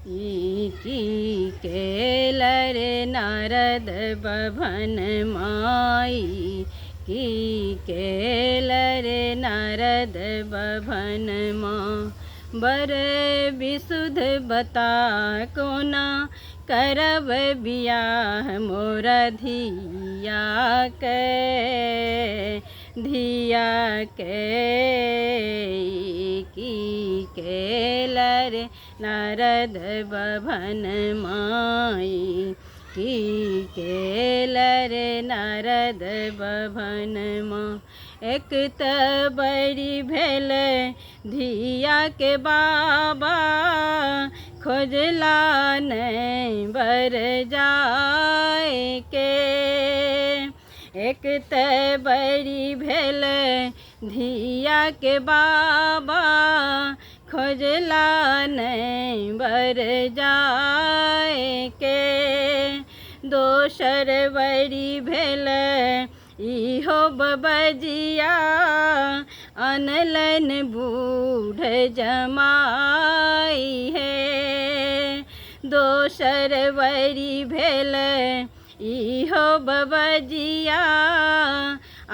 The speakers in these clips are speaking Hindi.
की केलर नारद बभन माई की केलर नारद बभन माँ बर विशुद्ध बता कोना करब बियाह मोर धिया के की केलर नारद बभन माई की केलर नारद बभन माँ एक त बड़ी भेल धिया के बाबा खोजला नहीं बर जाए के एक त बड़ी भेल धिया के बाबा खोजला नहीं बर जाए के दोसर बड़ी भेल इहो बबजिया अनलन बूढ़ जमाई है दोसर बड़ी भेल इहो बबजिया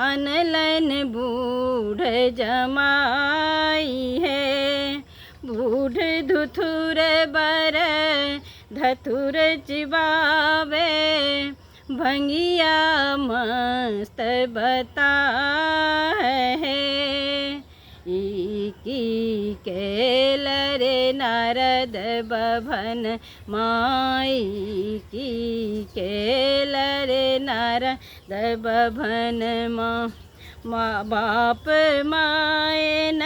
अनलन बूढ़ जमाई है बूढ़ धुथुर बर धतुर चिबावे भंगिया मस्त बता है की केलर नारद बभन माई की केलर नारद बभन माँ बाप माए न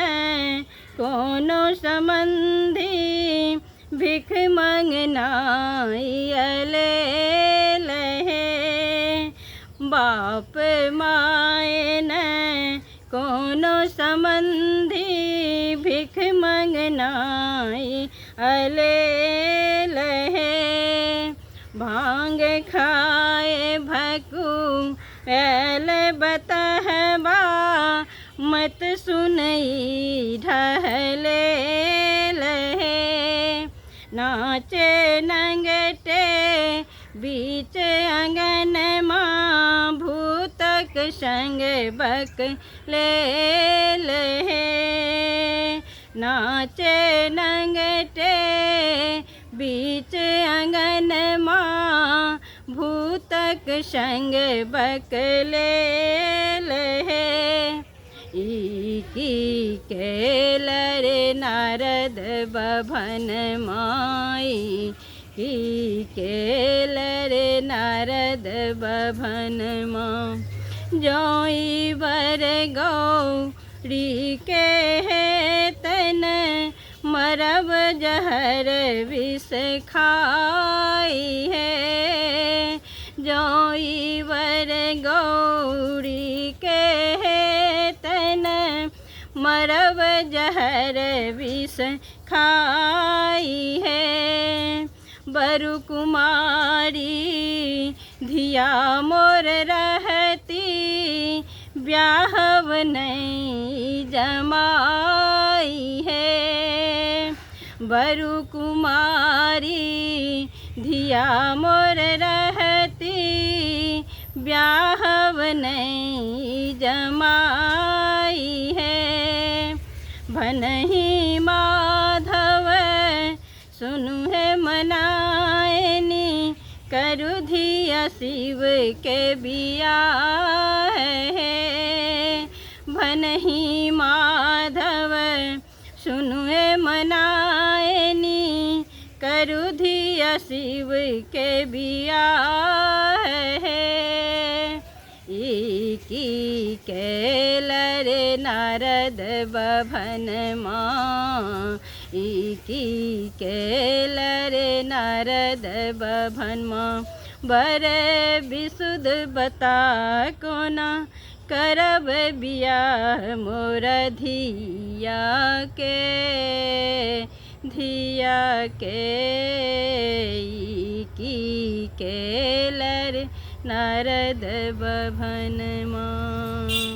कोनो संबंधी भिख मंगनाई अले लहे बाप माए न कोनो संबंधी भिख मंगनाई अले लहे भांग खाए भकू एल बतहबा मत सुनई ढहले लहे नाचे नंगटे बीच अंगन माँ भूतक संग बक ले लहे नाचे नंगटे बीच अंगन माँ भूतक संग बक ले लहे की केलर नारद बभन माई की केलर नारद बभन माँ जोई बर गौरी के है तन मरब जहर विष खाई है जोई बर गौरी के है तन मरब जहर विष खाई है बरु कुमारी धिया मोर रहती ब्याहव नहीं जमाई है बरु कुमारी धिया मोर रहती ब्याहव नहीं जमाई है भनहि माधव सुनु है मनाएनी करु धिया शिव के बियाह है भनहि माधव सुनु है मनाएनी करु धिया शिव के बियाह है की केलर नारद बभन माँ की केलर नारद बभन माँ बर विशुद्ध बता कोना करब बियाह मोर धिया के की केलर नारद बभन माँ।